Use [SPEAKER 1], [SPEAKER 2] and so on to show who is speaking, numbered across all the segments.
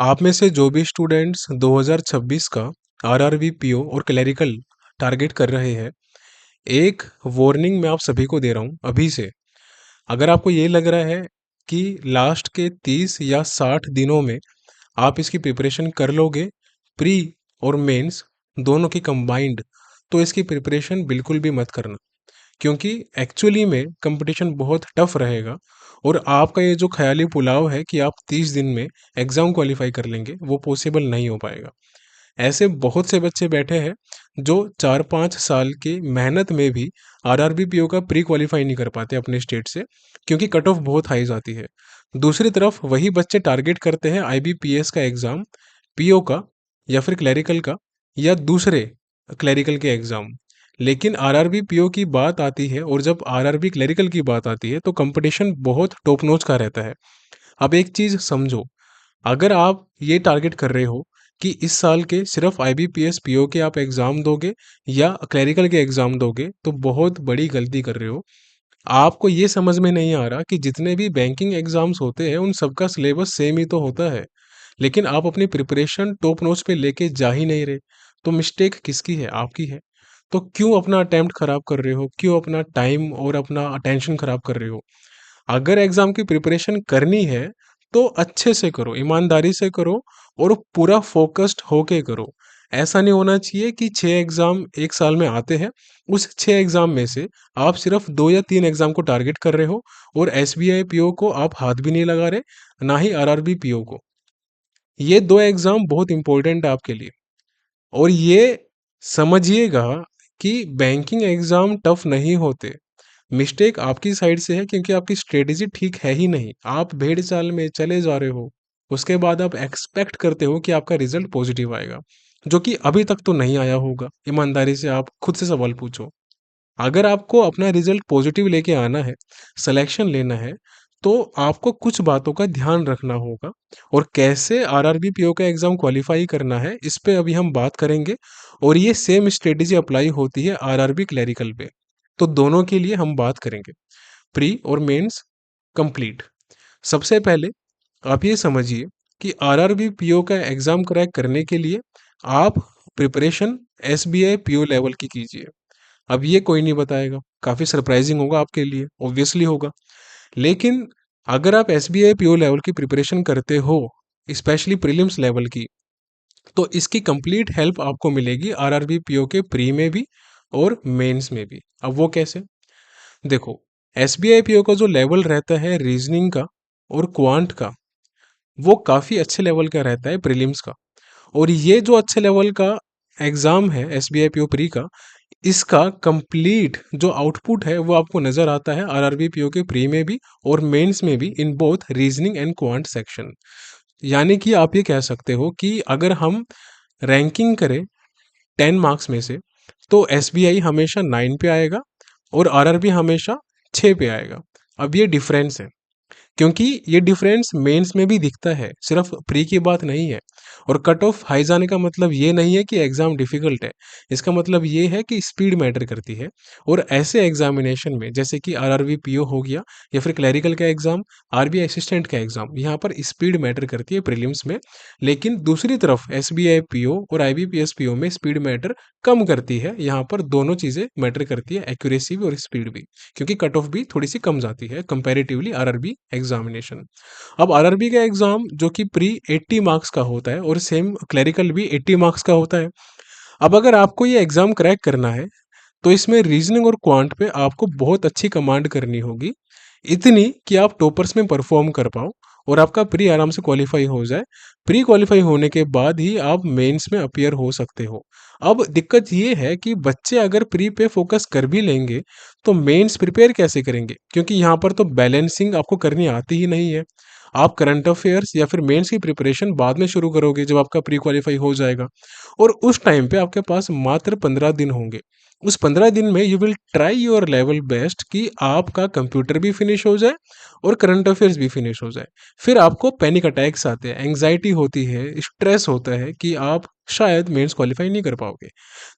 [SPEAKER 1] आप में से जो भी स्टूडेंट्स 2026 का आरआरबी पीओ और क्लरिकल टारगेट कर रहे हैं, एक वार्निंग मैं आप सभी को दे रहा हूँ अभी से। अगर आपको ये लग रहा है कि लास्ट के 30 या 60 दिनों में आप इसकी प्रिपरेशन कर लोगे, प्री और मेंस दोनों की कंबाइंड, तो इसकी प्रिपरेशन बिल्कुल भी मत करना, क्योंकि एक्चुअली में कंपटीशन बहुत टफ रहेगा। और आपका ये जो ख्याली पुलाव है कि आप 30 दिन में एग्ज़ाम क्वालिफाई कर लेंगे, वो पॉसिबल नहीं हो पाएगा। ऐसे बहुत से बच्चे बैठे हैं जो 4-5 साल की मेहनत में भी आरआरबी पीओ का प्री क्वालिफाई नहीं कर पाते अपने स्टेट से, क्योंकि कट ऑफ बहुत हाई जाती है। दूसरी तरफ वही बच्चे टारगेट करते हैं आईबीपीएस का एग्ज़ाम, पीओ का, या फिर क्लरिकल का, या दूसरे क्लरिकल के एग्ज़ाम। लेकिन आरआरबी पीओ की बात आती है और जब आरआरबी क्लरिकल की बात आती है तो कंपटीशन बहुत टॉप नॉच का रहता है। अब एक चीज़ समझो, अगर आप ये टारगेट कर रहे हो कि इस साल के सिर्फ आईबीपीएस पीओ के आप एग्ज़ाम दोगे या क्लरिकल के एग्ज़ाम दोगे, तो बहुत बड़ी गलती कर रहे हो। आपको ये समझ में नहीं आ रहा कि जितने भी बैंकिंग एग्ज़ाम्स होते हैं उन सबका सिलेबस सेम ही तो होता है, लेकिन आप अपनी प्रिपरेशन टॉप नॉच पे लेके जा ही नहीं रहे। तो मिस्टेक किसकी है? आपकी है। तो क्यों अपना अटेम्प्ट खराब कर रहे हो? क्यों अपना टाइम और अपना अटेंशन खराब कर रहे हो? अगर एग्ज़ाम की प्रिपरेशन करनी है, तो अच्छे से करो, ईमानदारी से करो और पूरा फ़ोकस्ड होके करो। ऐसा नहीं होना चाहिए कि 6 एग्ज़ाम 1 साल में आते हैं, उस 6 एग्ज़ाम में से आप सिर्फ़ 2 या 3 एग्ज़ाम को टारगेट कर रहे हो और एसबीआई पीओ को आप हाथ भी नहीं लगा रहे, ना ही आरआरबी पीओ को। ये 2 एग्ज़ाम बहुत इम्पोर्टेंट है आपके लिए। और ये समझिएगा कि बैंकिंग एग्ज़ाम टफ़ नहीं होते। मिस्टेक आपकी साइड से है, क्योंकि आपकी स्ट्रेटेजी ठीक है ही नहीं। आप भेड़-चाल में चले जा रहे हो। उसके बाद आप एक्सपेक्ट करते हो कि आपका रिज़ल्ट पॉज़िटिव आएगा, जो कि अभी तक तो नहीं आया होगा। ईमानदारी से आप खुद से सवाल पूछो। अगर आपको अपना रिज़ल्ट पॉज़िटिव लेके आना है, सिलेक्शन लेना है, तो आपको कुछ बातों का ध्यान रखना होगा। और कैसे आरआरबी पीओ का एग्ज़ाम क्वालिफ़ाई करना है, इस पे अभी हम बात करेंगे। और ये सेम स्ट्रेटेजी अप्लाई होती है आरआरबी क्लरिकल पे। तो दोनों के लिए हम बात करेंगे, प्री और मेंस कंप्लीट। सबसे पहले आप ये समझिए कि आरआरबी पीओ का एग्ज़ाम क्रैक करने के लिए आप प्रिपरेशन एसबीआई पीओ लेवल की कीजिए। अब ये कोई नहीं बताएगा, काफ़ी सरप्राइजिंग होगा आपके लिए, ऑब्वियसली होगा। लेकिन अगर आप एसबीआई पीओ लेवल की प्रिपरेशन करते हो, स्पेशली प्रीलिम्स लेवल की, तो इसकी कंप्लीट हेल्प आपको मिलेगी आरआरबी पीओ के प्री में भी और मेंस में भी। अब वो कैसे? देखो, एसबीआई पीओ का जो लेवल रहता है रीजनिंग का और क्वांट का, वो काफ़ी अच्छे लेवल का रहता है प्रीलिम्स का। और ये जो अच्छे लेवल का एग्ज़ाम है एसबीआई पीओ प्री का, इसका कंप्लीट जो आउटपुट है वो आपको नज़र आता है आरआरबी पीओ के प्री में भी और मेंस में भी, in both reasoning and quant section. यानी कि आप ये कह सकते हो कि अगर हम रैंकिंग करें 10 मार्क्स में से, तो एसबीआई हमेशा 9 पे आएगा और आरआरबी हमेशा 6 पे आएगा। अब ये डिफरेंस है, क्योंकि ये डिफरेंस मेंस में भी दिखता है, सिर्फ प्री की बात नहीं है। और कट ऑफ हाई जाने का मतलब ये नहीं है कि एग्ज़ाम डिफ़िकल्ट है, इसका मतलब ये है कि स्पीड मैटर करती है। और ऐसे एग्ज़ामिनेशन में जैसे कि आरआरबी पीओ हो गया या फिर क्लरिकल का एग्ज़ाम, आरबीआई असिस्टेंट का एग्ज़ाम, यहाँ पर स्पीड मैटर करती है प्रीलिम्स में। लेकिन दूसरी तरफ एसबीआई पीओ और आईबीपीएस पीओ में स्पीड मैटर कम करती है। यहाँ पर दोनों चीज़ें मैटर करती है, एक्यूरेसी भी और स्पीड भी, क्योंकि कट ऑफ भी थोड़ी सी कम जाती है कंपैरेटिवली आरआरबी एग्जामिनेशन। अब आरआरबी का एग्जाम जो कि प्री 80 मार्क्स का होता है और सेम क्लरिकल भी 80 मार्क्स का होता है। अब अगर आपको ये एग्जाम क्रैक करना है, तो इसमें रीजनिंग और क्वांट पे आपको बहुत अच्छी कमांड करनी होगी, इतनी कि आप टॉपर्स में परफॉर्म कर पाओ और आपका प्री आराम से क्वालिफाई हो जाए। प्री क्वालिफाई होने के बाद ही आप मेंस में अपीयर हो सकते हो। अब दिक्कत ये है कि बच्चे अगर प्री पे फोकस कर भी लेंगे, तो मेंस प्रिपेयर कैसे करेंगे? क्योंकि यहाँ पर तो बैलेंसिंग आपको करनी आती ही नहीं है। आप करंट अफेयर्स या फिर मेंस की प्रिपरेशन बाद में शुरू करोगे जब आपका प्री क्वालिफाई हो जाएगा। और उस टाइम पे आपके पास मात्र 15 दिन होंगे। उस 15 दिन में you will try your level best कि आपका कंप्यूटर भी फिनिश हो जाए और करंट अफेयर्स भी फिनिश हो जाए। फिर आपको पैनिक अटैक्स आते हैं, एंग्जाइटी होती है, स्ट्रेस होता है कि आप शायद मेंस क्वालिफाई नहीं कर पाओगे।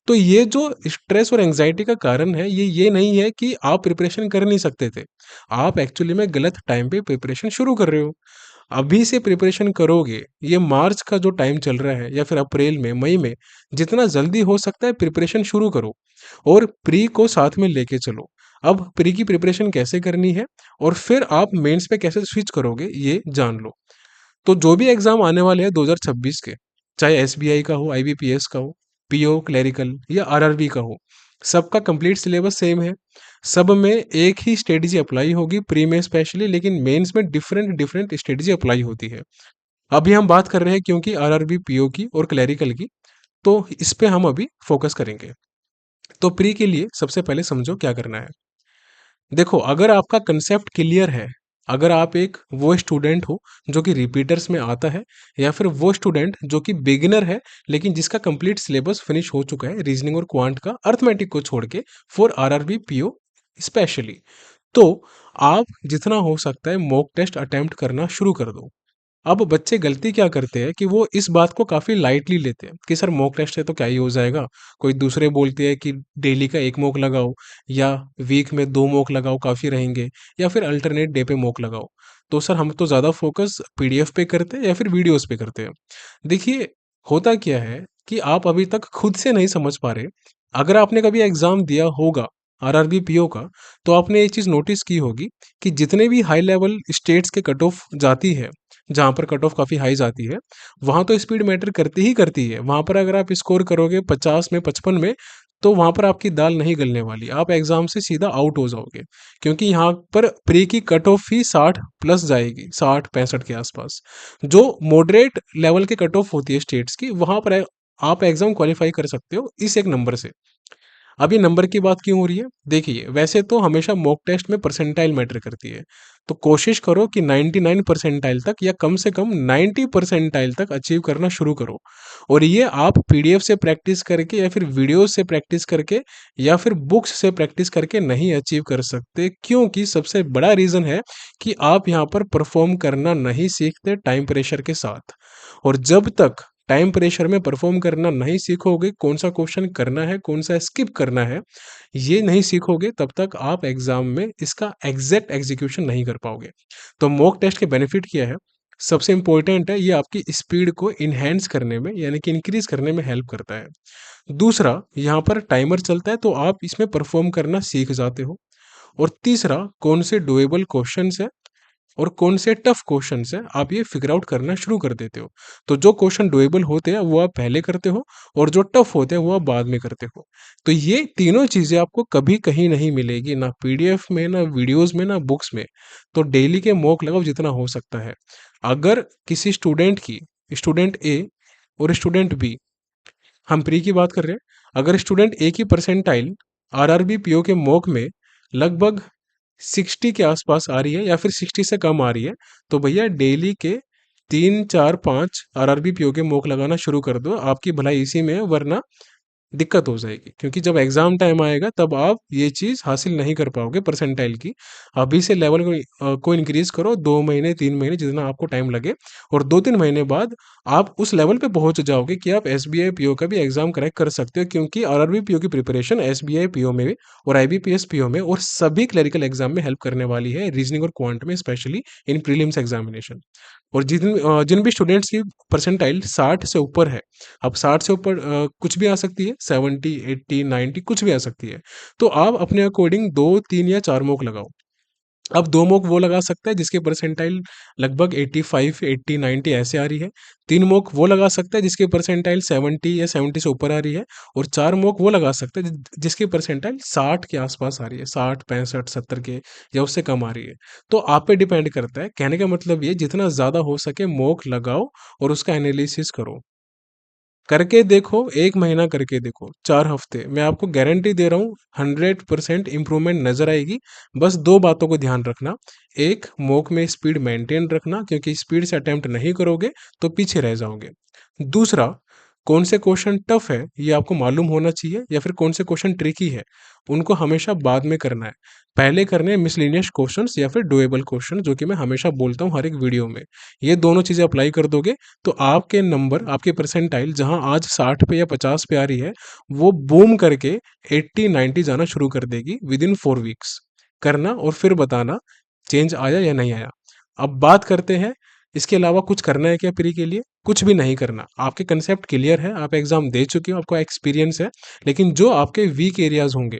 [SPEAKER 1] तो ये जो स्ट्रेस और एंग्जाइटी का कारण है, ये नहीं है कि आप प्रिपरेशन कर नहीं सकते थे। आप एक्चुअली में गलत टाइम पे प्रिपरेशन शुरू कर रहे हो। अभी से प्रिपरेशन करोगे, ये मार्च का जो टाइम चल रहा है या फिर अप्रैल में, मई में, जितना जल्दी हो सकता है प्रिपरेशन शुरू करो और प्री को साथ में लेके चलो। अब प्री की प्रिपरेशन कैसे करनी है और फिर आप मेंस पे कैसे स्विच करोगे, ये जान लो। तो जो भी एग्जाम आने वाले हैं 2026 के, चाहे एसबीआई का हो, आईबीपीएस का हो, पीओ क्लरिकल या आरआरबी का हो, सबका कंप्लीट सिलेबस सेम है। सब में एक ही स्ट्रेटजी अप्लाई होगी, प्री में स्पेशली, लेकिन मेंस में डिफरेंट डिफरेंट स्ट्रेटजी अप्लाई होती है। अभी हम बात कर रहे हैं क्योंकि आरआरबी पीओ की और क्लरिकल की, तो इस पे हम अभी फोकस करेंगे। तो प्री के लिए सबसे पहले समझो क्या करना है। देखो, अगर आपका कंसेप्ट क्लियर है, अगर आप एक वो स्टूडेंट हो जो कि रिपीटर्स में आता है, या फिर वो स्टूडेंट जो कि बिगिनर है लेकिन जिसका कंप्लीट सिलेबस फिनिश हो चुका है रीजनिंग और क्वांट का, अर्थमेटिक को छोड़ के, फॉर आरआरबी पीओ स्पेशली, तो आप जितना हो सकता है मॉक टेस्ट अटेम्प्ट करना शुरू कर दो। अब बच्चे गलती क्या करते हैं कि वो इस बात को काफ़ी लाइटली लेते हैं कि सर मॉक टेस्ट है तो क्या ही हो जाएगा। कोई दूसरे बोलते हैं कि डेली का 1 मॉक लगाओ, या वीक में 2 मॉक लगाओ काफ़ी रहेंगे, या फिर अल्टरनेट डे पे मॉक लगाओ। तो सर हम तो ज़्यादा फोकस पीडीएफ पे करते हैं या फिर वीडियोज़ पे करते हैं। देखिए, होता क्या है कि आप अभी तक खुद से नहीं समझ पा रहे। अगर आपने कभी एग्ज़ाम दिया होगा आरआरबी पीओ का, तो आपने ये चीज़ नोटिस की होगी कि जितने भी हाई लेवल स्टेट्स के कट ऑफ जाती है, जहाँ पर कट ऑफ काफ़ी हाई जाती है, वहाँ तो स्पीड मैटर करती ही करती है। वहाँ पर अगर आप स्कोर करोगे 50 में, 55 में, तो वहाँ पर आपकी दाल नहीं गलने वाली। आप एग्ज़ाम से सीधा आउट हो जाओगे। क्योंकि यहाँ पर प्री की कट ऑफ ही 60 प्लस जाएगी, 60-65 के आसपास। जो मॉडरेट लेवल के कट ऑफ होती है स्टेट्स की, वहाँ पर आप एग्ज़ाम क्वालिफाई कर सकते हो इस एक नंबर से। अब ये नंबर की बात क्यों हो रही है? देखिए, वैसे तो हमेशा मॉक टेस्ट में परसेंटाइल मैटर करती है। तो कोशिश करो कि 99 परसेंटाइल तक या कम से कम 90 परसेंटाइल तक अचीव करना शुरू करो। और ये आप पीडीएफ से प्रैक्टिस करके या फिर वीडियोस से प्रैक्टिस करके या फिर बुक्स से प्रैक्टिस करके नहीं अचीव कर सकते, क्योंकि सबसे बड़ा रीज़न है कि आप यहाँ पर परफॉर्म करना नहीं सीखते टाइम प्रेशर के साथ। और जब तक टाइम प्रेशर में परफॉर्म करना नहीं सीखोगे, कौन सा क्वेश्चन करना है, कौन सा स्किप करना है, ये नहीं सीखोगे, तब तक आप एग्जाम में इसका एग्जैक्ट एग्जीक्यूशन नहीं कर पाओगे। तो मॉक टेस्ट के बेनिफिट क्या है? सबसे इंपॉर्टेंट है, ये आपकी स्पीड को इनहेंस करने में यानी कि इंक्रीज करने में हेल्प करता है। दूसरा, यहाँ पर टाइमर चलता है तो आप इसमें परफॉर्म करना सीख जाते हो। और तीसरा, कौन से डुएबल क्वेश्चंस है और कौन से टफ क्वेश्चंस हैं, आप ये फिगर आउट करना शुरू कर देते हो। तो जो क्वेश्चन डुएबल होते हैं वो आप पहले करते हो, और जो टफ होते हैं वो आप बाद में करते हो। तो ये तीनों चीज़ें आपको कभी कहीं नहीं मिलेगी, ना पीडीएफ में, ना वीडियोस में, ना बुक्स में। तो डेली के मॉक लगाओ जितना हो सकता है। अगर किसी स्टूडेंट की, स्टूडेंट ए और स्टूडेंट बी, हम प्री की बात कर रहे हैं, अगर स्टूडेंट ए की परसेंटाइल आरआरबी पीओ के मॉक में लगभग 60 के आसपास आ रही है या फिर 60 से कम आ रही है, तो भैया डेली के 3, 4, 5 आरआरबी पीओ के मॉक लगाना शुरू कर दो। आपकी भलाई इसी में है, वरना दिक्कत हो जाएगी। क्योंकि जब एग्जाम टाइम आएगा तब आप ये चीज़ हासिल नहीं कर पाओगे परसेंटाइल की। अभी से लेवल को इंक्रीज करो, 2 महीने 3 महीने जितना आपको टाइम लगे, और 2-3 महीने बाद आप उस लेवल पे पहुंच जाओगे कि आप एसबीआई पीओ का भी एग्जाम क्रैक कर सकते हो। क्योंकि आरआरबी पीओ की प्रिपरेशन एसबीआई पीओ में और आईबीपीएस पीओ में और सभी क्लरिकल एग्जाम में हेल्प करने वाली है, रीजनिंग और क्वांट में स्पेशली इन प्रीलिम्स एग्जामिनेशन। और जिन भी स्टूडेंट्स की परसेंटाइल 60 से ऊपर है, अब 60 से ऊपर कुछ भी आ सकती है, 70, 80, 90 कुछ भी आ सकती है। तो आप अपने अकॉर्डिंग 2, 3 या 4 मॉक लगाओ। अब 2 मॉक वो लगा सकता है जिसके परसेंटाइल लगभग 85, 80, 90 ऐसे आ रही है। 3 मॉक वो लगा सकता है जिसकी परसेंटाइल 70 या 70 से ऊपर आ रही है। और 4 मॉक वो लगा सकता है जिसकी परसेंटाइल 60 के आसपास आ रही है, 60, 65, 70 के, या उससे कम आ रही है। तो आप पे डिपेंड करता है। कहने का मतलब ये, जितना ज़्यादा हो सके मॉक लगाओ और उसका एनालिसिस करो। करके देखो, 1 महीना करके देखो, 4 हफ्ते, मैं आपको गारंटी दे रहा हूँ 100% इम्प्रूवमेंट नज़र आएगी। बस 2 बातों को ध्यान रखना। एक, मॉक में स्पीड मेंटेन रखना, क्योंकि स्पीड से अटेम्प्ट नहीं करोगे तो पीछे रह जाओगे। दूसरा, कौन से क्वेश्चन टफ है ये आपको मालूम होना चाहिए, या फिर कौन से क्वेश्चन ट्रिकी है, उनको हमेशा बाद में करना है। पहले करने हैं मिसलेनियस क्वेश्चंस या फिर डुएबल क्वेश्चन, जो कि मैं हमेशा बोलता हूँ हर एक वीडियो में। ये दोनों चीज़ें अप्लाई कर दोगे तो आपके नंबर, आपके परसेंटाइल जहां आज 60 पे या 50 पे आ रही है, वो बूम करके 80-90 जाना शुरू कर देगी विद इन 4 वीक्स। करना और फिर बताना चेंज आया या नहीं आया। अब बात करते हैं इसके अलावा कुछ करना है क्या प्री के लिए? कुछ भी नहीं करना। आपके कंसेप्ट क्लियर है, आप एग्जाम दे चुके हो, आपको एक्सपीरियंस है। लेकिन जो आपके वीक एरियाज होंगे,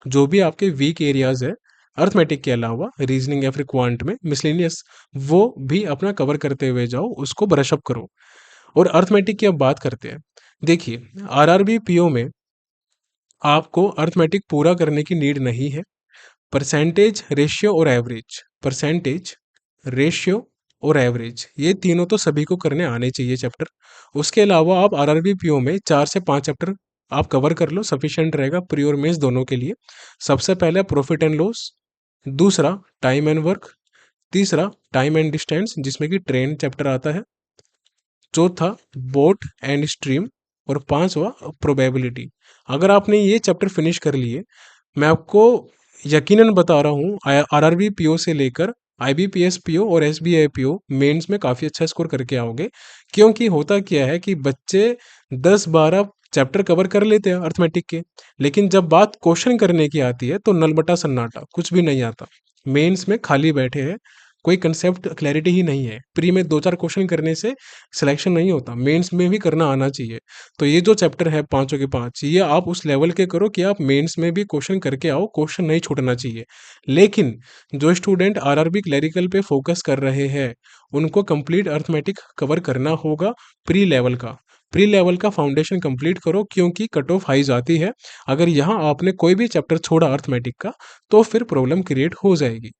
[SPEAKER 1] जो भी आपके वीक एरियाज है अर्थमेटिक के अलावा, रीजनिंग या फिर क्वांट में मिसलेनियस, वो भी अपना कवर करते हुए जाओ, उसको ब्रश अप करो। और अर्थमेटिक की अब बात करते हैं। देखिए, आरआरबी पीओ में आपको अर्थमेटिक पूरा करने की नीड नहीं है। परसेंटेज, रेशियो और एवरेज, परसेंटेज, रेशियो और एवरेज, ये तीनों तो सभी को करने आने चाहिए चैप्टर। उसके अलावा आप आरआरबी पीओ में 4 से 5 चैप्टर आप कवर कर लो, सफिशिएंट रहेगा प्री और मेंस दोनों के लिए। सबसे पहले प्रॉफिट एंड लॉस, दूसरा टाइम एंड वर्क, तीसरा टाइम एंड डिस्टेंस जिसमें कि ट्रेन चैप्टर आता है, चौथा बोट एंड स्ट्रीम, और पांचवा प्रोबेबिलिटी। अगर आपने ये चैप्टर फिनिश कर लिए, मैं आपको यकीनन बता रहा हूँ, आरआरबी पीओ से लेकर आईबीपीएस पीओ और एसबीआई पीओ मेंस में काफ़ी अच्छा स्कोर करके आओगे। क्योंकि होता क्या है कि बच्चे 10-12 चैप्टर कवर कर लेते हैं अर्थमेटिक के, लेकिन जब बात क्वेश्चन करने की आती है तो नलबटा सन्नाटा, कुछ भी नहीं आता। मेंस में खाली बैठे हैं, कोई कंसेप्ट क्लैरिटी ही नहीं है। प्री में 2-4 क्वेश्चन करने से सिलेक्शन नहीं होता, मेंस में भी करना आना चाहिए। तो ये जो चैप्टर है पांचों के पांच, ये आप उस लेवल के करो कि आप मेंस में भी क्वेश्चन करके आओ, क्वेश्चन नहीं छूटना चाहिए। लेकिन जो स्टूडेंट आरआरबी क्लैरिकल पे फोकस कर रहे हैं, उनको कंप्लीट अर्थमेटिक कवर करना होगा प्री लेवल का। प्री लेवल का फाउंडेशन कंप्लीट करो, क्योंकि कट ऑफ हाई जाती है। अगर यहाँ आपने कोई भी चैप्टर छोड़ा अर्थमेटिक का, तो फिर प्रॉब्लम क्रिएट हो जाएगी।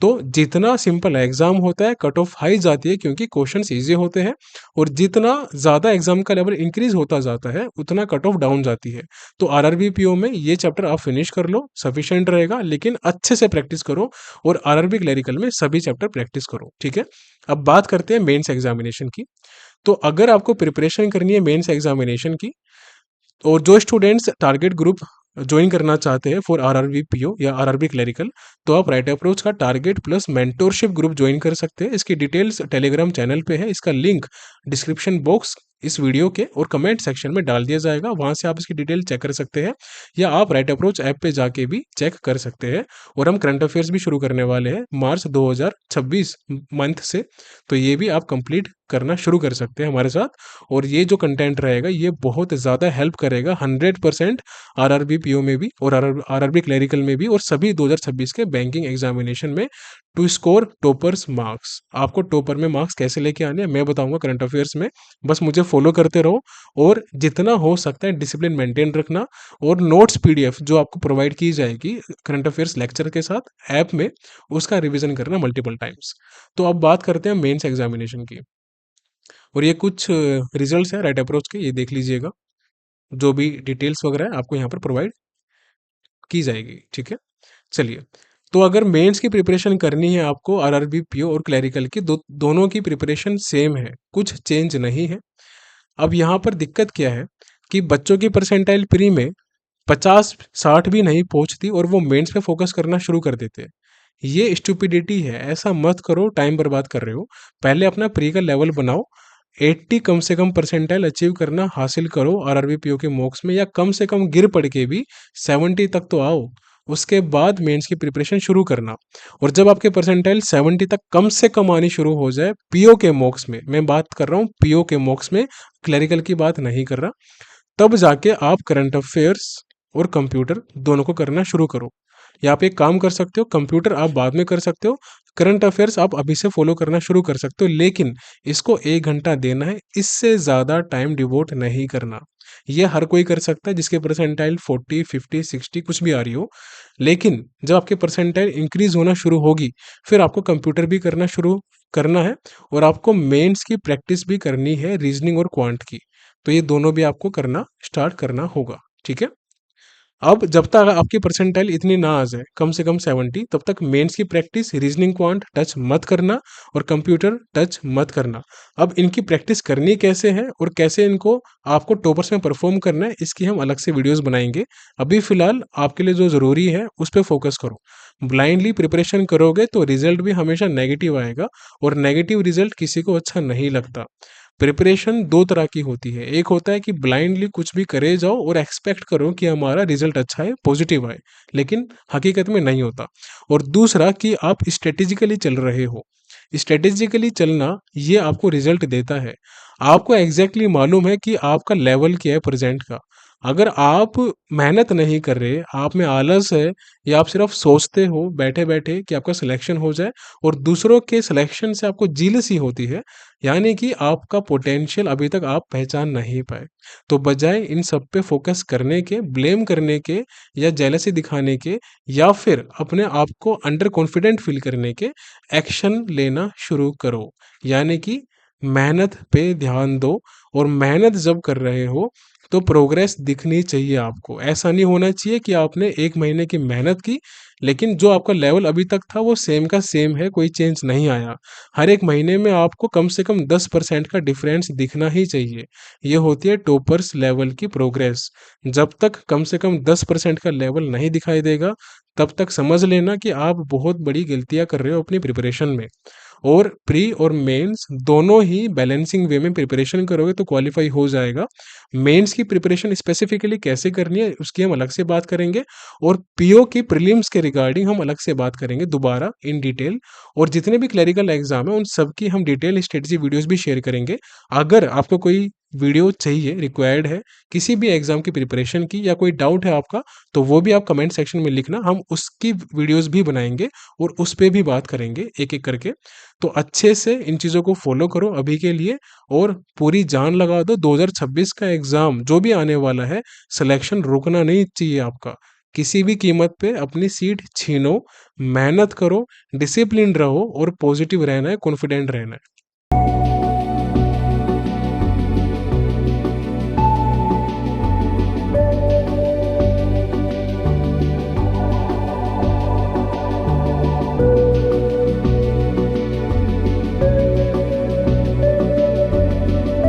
[SPEAKER 1] तो जितना सिंपल एग्जाम होता है, कट ऑफ हाई जाती है क्योंकि क्वेश्चन ईजी होते हैं। और जितना ज़्यादा एग्जाम का लेवल इंक्रीज होता जाता है, उतना कट ऑफ डाउन जाती है। तो आरआरबी पीओ में ये चैप्टर आप फिनिश कर लो, सफिशिएंट रहेगा, लेकिन अच्छे से प्रैक्टिस करो। और आरआरबी क्लैरिकल में सभी चैप्टर प्रैक्टिस करो, ठीक है। अब बात करते हैं मेंस एग्जामिनेशन की। तो अगर आपको प्रिपरेशन करनी है मेंस एग्जामिनेशन की, और जो स्टूडेंट्स टारगेट ग्रुप ज्वाइन करना चाहते हैं फॉर आरआरबी पीओ या आरआरबी क्लरिकल, तो आप राइट अप्रोच का target plus mentorship group join कर सकते हैं। इसकी डिटेल्स टेलीग्राम चैनल पे है, इसका लिंक डिस्क्रिप्शन बॉक्स इस वीडियो के और कमेंट सेक्शन में डाल दिया जाएगा, वहां से आप इसकी डिटेल चेक कर सकते हैं। या आप राइट अप्रोच ऐप पे जाके भी चेक कर सकते हैं। और हम करंट अफेयर्स भी शुरू करने वाले हैं मार्च 2026 मंथ से, तो ये भी आप कंप्लीट करना शुरू कर सकते हैं हमारे साथ। और ये जो कंटेंट रहेगा, ये बहुत ज़्यादा हेल्प करेगा 100% आरआरबी पीओ में भी और आरआरबी क्लरिकल में भी, और सभी 2026 के बैंकिंग एग्जामिनेशन में टू स्कोर टॉपर्स मार्क्स। आपको टॉपर में मार्क्स कैसे लेके आने हैं मैं बताऊंगा करंट अफेयर्स में। बस मुझे फॉलो करते रहो, और जितना हो सकता है डिसिप्लिन मेंटेन रखना। और नोट्स पीडीएफ जो आपको प्रोवाइड की जाएगी करंट अफेयर्स लेक्चर के साथ ऐप में, उसका रिवीजन करना मल्टीपल टाइम्स। तो अब बात करते हैं मेंस एग्जामिनेशन की। और ये कुछ रिजल्ट्स हैं राइट अप्रोच के, ये देख लीजिएगा। जो भी डिटेल्स वगैरह है आपको यहाँ पर प्रोवाइड की जाएगी, ठीक है। चलिए, तो अगर मेंस की प्रिपरेशन करनी है आपको आरआरबी पीओ और क्लरिकल की, दोनों की प्रिपरेशन सेम है, कुछ चेंज नहीं है। अब यहाँ पर दिक्कत क्या है कि बच्चों की परसेंटाइल प्री में 50-60 भी नहीं पहुंचती, और वो मेंस पे फोकस करना शुरू कर देते हैं। ये स्टूपिडिटी है, ऐसा मत करो, टाइम बर्बाद कर रहे हो। पहले अपना प्री का लेवल बनाओ, 80 कम से कम परसेंटाइल अचीव करना हासिल करो आरआरबी पीओ के मॉक्स में, या कम से कम गिर पड़ के भी 70 तक तो आओ। उसके बाद मेंस की प्रिपरेशन शुरू करना। और जब आपके परसेंटाइल 70 तक कम से कम आनी शुरू हो जाए पीओ के मॉक्स में, मैं बात कर रहा हूँ पीओ के मॉक्स में, क्लरिकल की बात नहीं कर रहा, तब जाके आप करंट अफेयर्स और कंप्यूटर दोनों को करना शुरू करो। या आप एक काम कर सकते हो, कंप्यूटर आप बाद में कर सकते हो, करंट अफेयर्स आप अभी से फॉलो करना शुरू कर सकते हो, लेकिन इसको 1 घंटा देना है, इससे ज़्यादा टाइम डिवोट नहीं करना। ये हर कोई कर सकता है जिसके परसेंटाइल 40, 50, 60 कुछ भी आ रही हो। लेकिन जब आपके परसेंटाइल इंक्रीज होना शुरू होगी, फिर आपको कंप्यूटर भी करना शुरू करना है, और आपको मेंस की प्रैक्टिस भी करनी है, रीजनिंग और क्वांट की। तो ये दोनों भी आपको करना स्टार्ट करना होगा, ठीक है। अब जब तक आपकी परसेंटाइल इतनी ना आ जाए, कम से कम 70, तब तक मेंस की प्रैक्टिस, रीजनिंग क्वांट टच मत करना, और कंप्यूटर टच मत करना। अब इनकी प्रैक्टिस करनी कैसे है और कैसे इनको आपको टॉपर्स में परफॉर्म करना है, इसकी हम अलग से वीडियोस बनाएंगे। अभी फिलहाल आपके लिए जो ज़रूरी है उस पर फोकस करो। ब्लाइंडली प्रिपरेशन करोगे तो रिजल्ट भी हमेशा नेगेटिव आएगा, और नेगेटिव रिजल्ट किसी को अच्छा नहीं लगता। प्रिपरेशन दो तरह की होती है, एक होता है कि ब्लाइंडली कुछ भी करे जाओ और एक्सपेक्ट करो कि हमारा रिजल्ट अच्छा है, पॉजिटिव आए, लेकिन हकीकत में नहीं होता। और दूसरा कि आप स्ट्रेटेजिकली चल रहे हो, स्ट्रेटेजिकली चलना ये आपको रिजल्ट देता है। आपको एग्जैक्टली मालूम है कि आपका लेवल क्या है प्रेजेंट का। अगर आप मेहनत नहीं कर रहे, आप में आलस है, या आप सिर्फ सोचते हो बैठे बैठे कि आपका सिलेक्शन हो जाए और दूसरों के सिलेक्शन से आपको जीलसी होती है, यानी कि आपका पोटेंशियल अभी तक आप पहचान नहीं पाए। तो बजाय इन सब पे फोकस करने के, ब्लेम करने के, या जेलसी दिखाने के, या फिर अपने आप को अंडर कॉन्फिडेंट फील करने के, एक्शन लेना शुरू करो। यानी कि मेहनत पे ध्यान दो, और मेहनत जब कर रहे हो तो प्रोग्रेस दिखनी चाहिए आपको। ऐसा नहीं होना चाहिए कि आपने 1 महीने की मेहनत की, लेकिन जो आपका लेवल अभी तक था वो सेम का सेम है, कोई चेंज नहीं आया। हर 1 महीने में आपको कम से कम 10% का डिफरेंस दिखना ही चाहिए। ये होती है टॉपर्स लेवल की प्रोग्रेस। जब तक कम से कम 10% का लेवल नहीं दिखाई देगा, तब तक समझ लेना कि आप बहुत बड़ी गलतियाँ कर रहे हो अपनी प्रिपरेशन में। और प्री और मेंस दोनों ही बैलेंसिंग वे में प्रिपरेशन करोगे तो क्वालिफाई हो जाएगा। मेंस की प्रिपरेशन स्पेसिफिकली कैसे करनी है उसकी हम अलग से बात करेंगे, और पीओ की प्रीलिम्स के रिगार्डिंग हम अलग से बात करेंगे दोबारा इन डिटेल। और जितने भी क्लरिकल एग्जाम है उन सब की हम डिटेल स्ट्रेटजी वीडियोस भी शेयर करेंगे। अगर आपको कोई वीडियो चाहिए, रिक्वायर्ड है किसी भी एग्जाम की प्रिपरेशन की, या कोई डाउट है आपका, तो वो भी आप कमेंट सेक्शन में लिखना, हम उसकी वीडियोस भी बनाएंगे और उस पे भी बात करेंगे एक एक करके। तो अच्छे से इन चीज़ों को फॉलो करो अभी के लिए, और पूरी जान लगा दो। 2026 का एग्ज़ाम जो भी आने वाला है, सिलेक्शन रुकना नहीं चाहिए आपका। किसी भी कीमत पे अपनी सीट छीनो, मेहनत करो, डिसिप्लिन रहो, और पॉजिटिव रहना है, कॉन्फिडेंट रहना है।